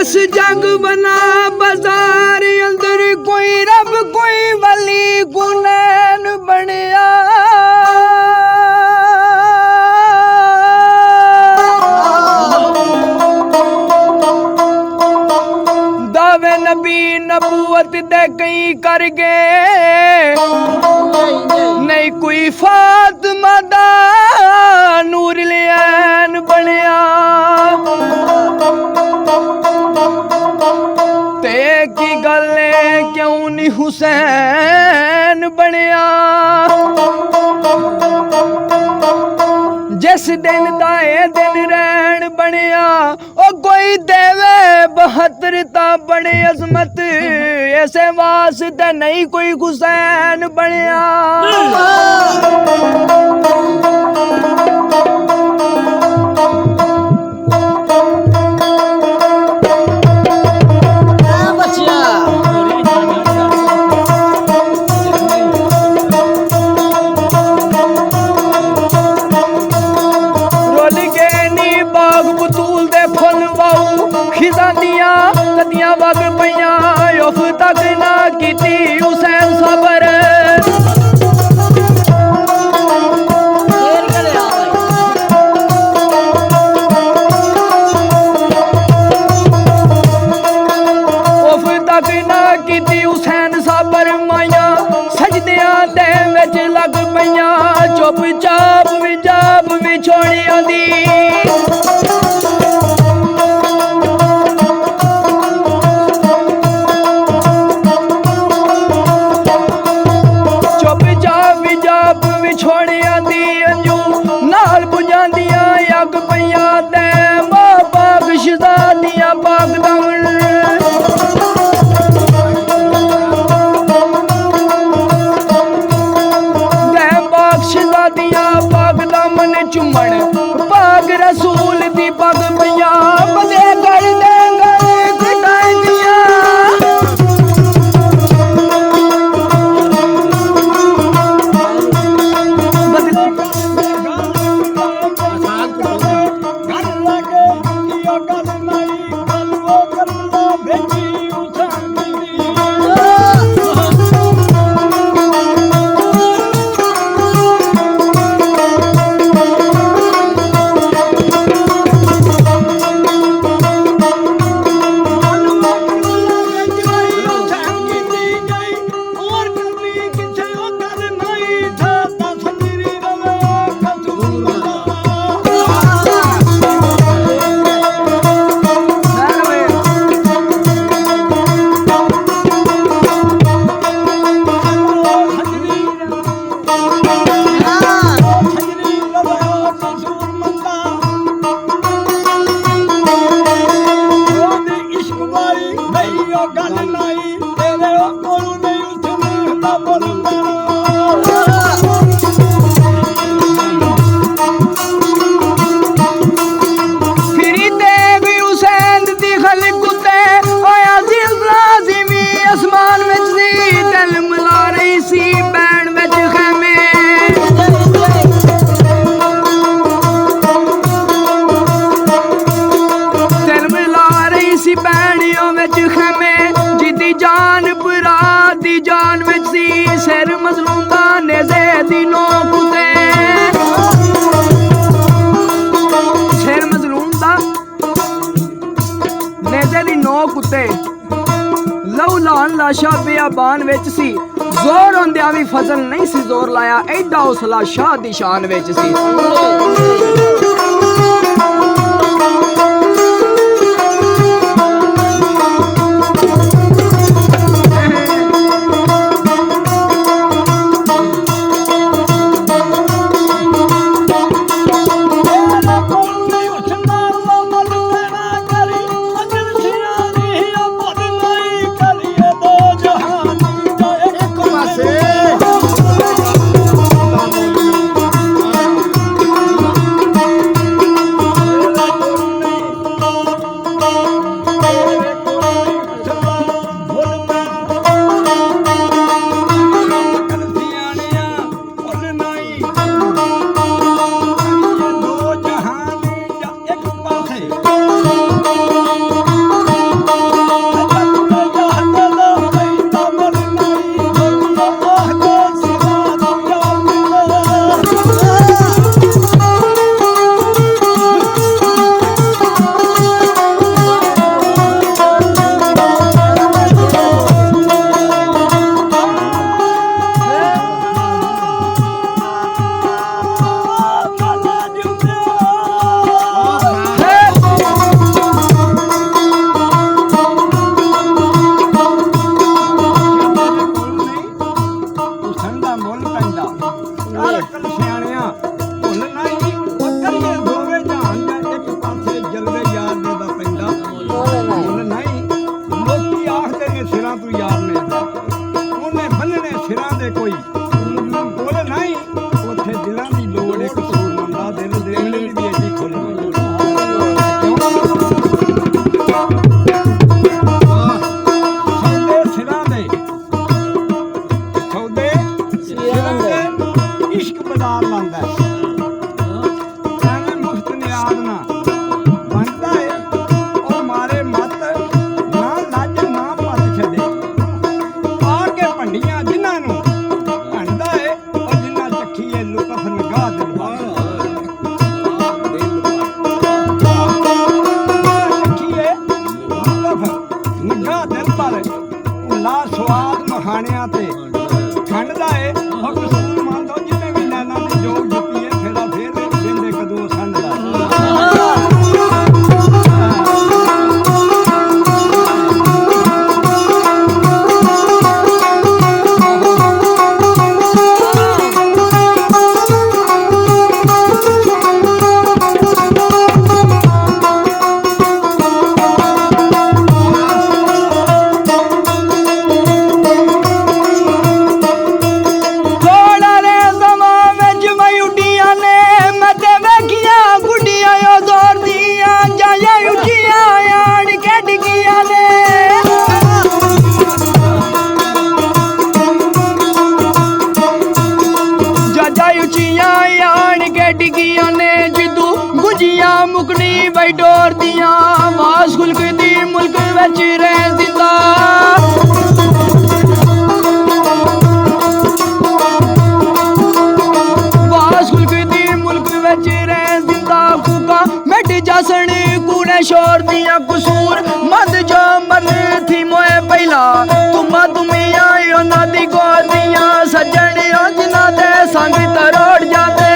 बस जंग बना बाजार अंदर कोई रब कोई वली गुनैन बनया दावे नबी नबूवत दे कई कर गए नहीं कोई फातिमा दा नूर लियान बनया ते की गल क्यों नहीं हुसैन बनया जिस दिन दा ए दिन रैन बनया ओ कोई देवे 72 ता बड़े अजमत ऐसे वास्ते नहीं कोई हुसैन बनया कदियां वग पईयां उफ तक ना कीती हुसैन सबर उफ तक ना कीती हुसैन सबर माया सजदियां दे विच लग पईयां चुप चाप भी छोड़ी आंदी छोड़िया दी अंजू नाल बुझांदियां अग पईयां ते मां पाक शहजादियां पाक दमन ते पाक शहजादियां पाक दमन चुमन पाक रसूल दी पग पईयां बदे कर देंगे कटाइयां लाशा बियाबान विच सी जोर होंदिया भी फजल नहीं सी जोर लाया एडा हौसला शाह दी शान विच सी ਭਲਾ ਸਵਾਦ ਮਖਾਣਿਆਂ ਤੇ ਖੰਡ ਦਾ ਏ ਉਹ ਕਸੂਰ ਮੰਨ ਲਓ ਜਿਹਨੇ ਵੀ ਨੈਣਾ ਦੀ ਜੋਗ ਦਿੱਤੀ ਏ ਫੇਰਾ ਫੇਰ ਦਿੰਦੇ ਕਦੋਂ ਸੰਡ ਦਾ ਮੁਕਣੀ ਬਈ ਡੋਰ ਦੀਆਂ ਵਾਸ ਖੁਲਕ ਦੀ ਮੁਲਕ ਵਿੱਚ ਰਹਿ ਜ਼ਿੰਦਾ ਵਾਸ ਖੁਲਕ ਦੀ ਮੁਲਕ ਵਿੱਚ ਰਹਿ ਜ਼ਿੰਦਾ ਕੂਕਾ ਮਿਟ ਜਾਸਣ ਕੂਨੇ ਸ਼ੋਰ ਦੀਆਂ ਕਸੂਰ ਮਦ ਜੋ ਮਨ ਥੀ ਮੋਏ ਪਹਿਲਾ ਤੁਮਾ ਤੁਮੀਆਂ ਉਹਨਾਂ ਦੀ ਗੋਦੀਆਂ ਸੱਜਣ ਜਿਨ੍ਹਾਂ ਦੇ ਸੰਗ ਤਰੋੜ ਜਾਂਦੇ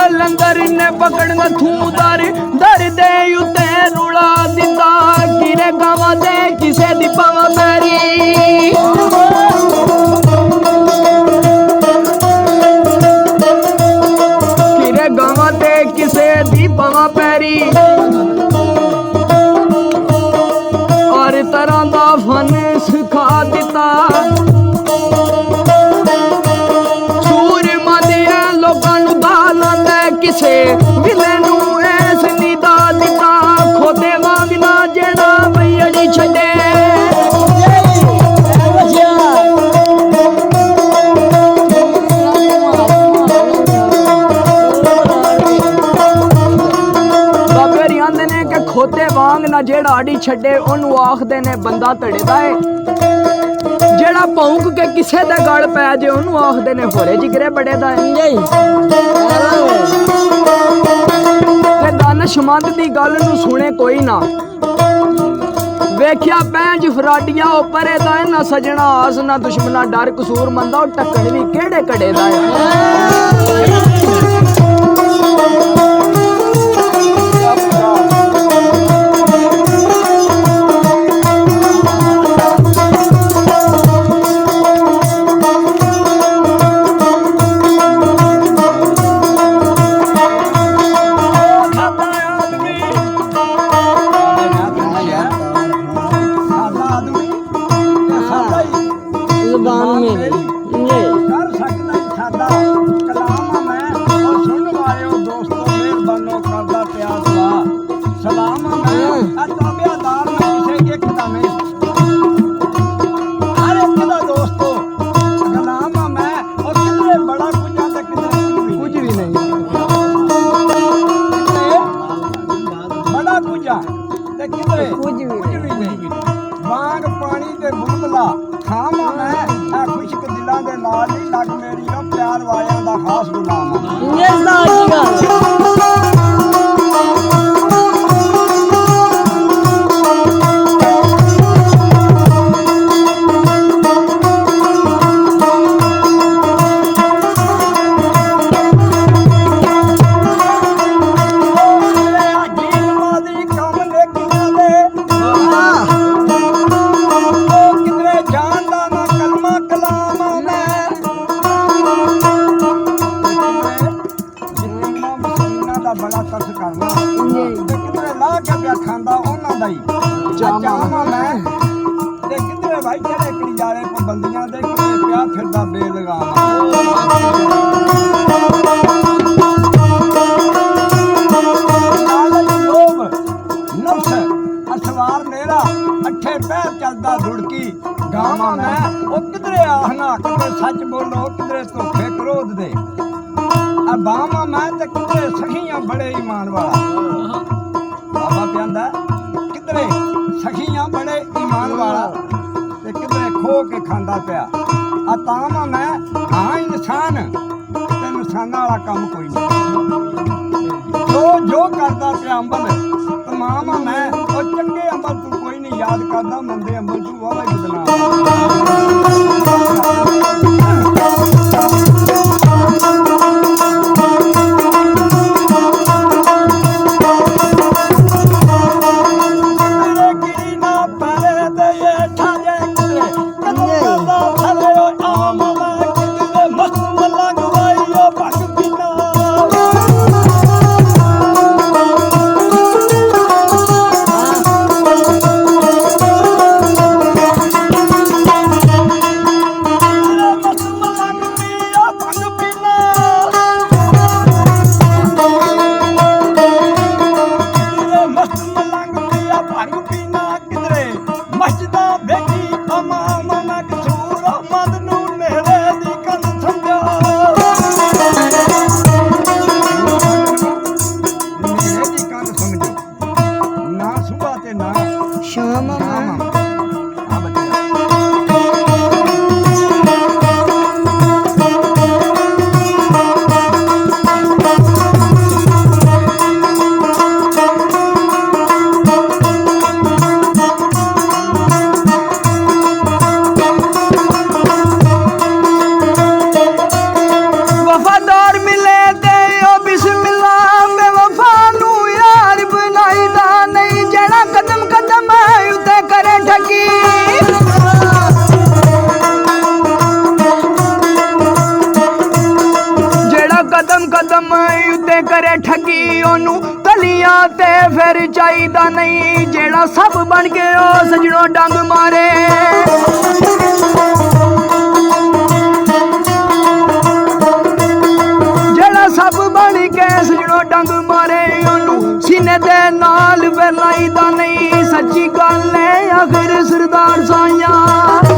ਲੰਗਰ ਨੇ ਪਕੜਨ ਥੂ ਦਰ ਦੇ ਉੱਤੇ ਰੁਲਾ ਦਿੰਦਾ ਕਿਰੇ ਗਾਵਾਂ ਦੇ ਕਿਸੇ ਦੀ ਪਾਵਾਂ ਪੈਰੀ ਕਿਰੇ ਗਾਵਾਂ ਤੇ ਕਿਸੇ ਦੀ ਪਾਵਾਂ ਪੈਰੀ ਔਰ ਤਰ੍ਹਾਂ ਦਾ ਫਨ ਸਿਖਾ ਦਿੱਤਾ ਕਿਸੇ ਵਿਲੇ ਨੂੰ ਐਸ ਨਿਦਾ ਦਿੱਤਾ ਖੋਦੇ ਵਾਂਗ ਨਾ ਜਿਹੜਾ ਬਈੜੀ ਛੱਡੇ ਬਾਬੇ ਆਂਦੇ ਨੇ ਕਿ ਖੋਦੇ ਵਾਂਗ ਨਾ ਜਿਹੜਾ ਆੜੀ ਛੱਡੇ ਉਹਨੂੰ ਆਖਦੇ ਨੇ ਬੰਦਾ ਧੜੇਦਾ ਏ ਜਿਹੜਾ ਭੌਂਕ ਕੇ ਕਿਸੇ ਦੇ ਗਲ ਪੈ ਜੇ ਉਹਨੂੰ ਆਖਦੇ ਨੇ ਹੋਰੇ ਜਿਗਰੇ ਬੜੇ ਦਾ ਏ ਤੇ ਦਾਨਸ਼ਮੰਦ ਦੀ ਗੱਲ ਨੂੰ ਸੁਣੇ ਕੋਈ ਨਾ ਵੇਖਿਆ ਪੈਂਜ ਫਰਾਡੀਆਂ ਉਹ ਪਰੇ ਦਾ ਨਾ ਸਜਣਾ ਆਸ ਨਾ ਦੁਸ਼ਮਣਾ ਡਰ ਕਸੂਰ ਮੰਦਾ ਉਹ ਟੱਕਣ ਵੀ ਕਿਹੜੇ ਕੜੇ ਦਾ ਜ਼ਬਾਨ ਮੇਰੀ ਕਰ ਸਕਦਾ ਸਾਦਾ ਕਲਾਮ ਮੈਂ ਬੜਾ ਤਰਸ ਕਰਨਾ ਤੇ ਕਿਧਰੇ ਲਾ ਕੇ ਪਿਆ ਖਾਂਦਾ ਉਹਨਾਂ ਦਾ ਹੀ ਜਾਵਾਂ ਮੈਂ ਤੇ ਕਿਧਰੇ ਭਾਈ ਜਿਹੜੇ ਕਰੀ ਜਾਲੇ ਪਾਬੰਦੀਆਂ ਦੇ ਕਿਧਰੇ ਪਿਆ ਫਿਰਦਾ ਬੇਲਗਾਮ ਨਫਸ ਅਸਵਾਰ ਮੇਰਾ ਅੱਠੇ ਪੈਰ ਚੱਲਦਾ ਧੁੜਕੀ ਗਾਵਾਂ ਮੈਂ ਉਹ ਕਿਧਰੇ ਆਹਨਾ ਕਿਧਰੇ ਸੱਚ ਬੋਲੋ ਕਿਧਰੇ ਧੋਖੇ ਕ੍ਰੋਧ ਦੇ ਆ ਬਾਵਾਂ ਮੈਂ ਤੇ ਕਿਧਰੇ ਸਖੀਆਂ ਬੜੇ ਈਮਾਨ ਵਾਲਾ ਬਾਬਾ ਪਿਆਂਦਾ ਕਿਧਰੇ ਸਖੀਆਂ ਬੜੇ ਈਮਾਨ ਵਾਲਾ ਤੇ ਕਿਧਰੇ ਖੋ ਕੇ ਖਾਂਦਾ ਪਿਆ ਆ ਤਾਂ ਮੈਂ ਹਾਂ ਇਨਸਾਨ ਤੇ ਇਨਸਾਨਾਂ ਵਾਲਾ ਕੰਮ ਕੋਈ ਨਹੀਂ ਜੋ ਕਰਦਾ ਪਿਆ ਅੰਬਲ ਤਮਾਮ ਮੈਂ ਉਹ ਚੰਗੇ ਅੰਬਲ ਤੂੰ ਕੋਈ ਨਹੀਂ ਯਾਦ ਕਰਦਾ ਮੰਦੇ ਅੰਬਲ ਤੂੰ ਵਾਵਾ ਹੀ ਬਦਨਾਮ करे ठगी ओनू तलियां ते फिर चाहिदा नहीं जेड़ा सब बन के ओ सजनों डंग मारे जेड़ा सब बन के सजनों डंग मारे ओनू सीने दे नाल वेलाईदा नहीं सच्ची गल है आखिर सरदार साइयां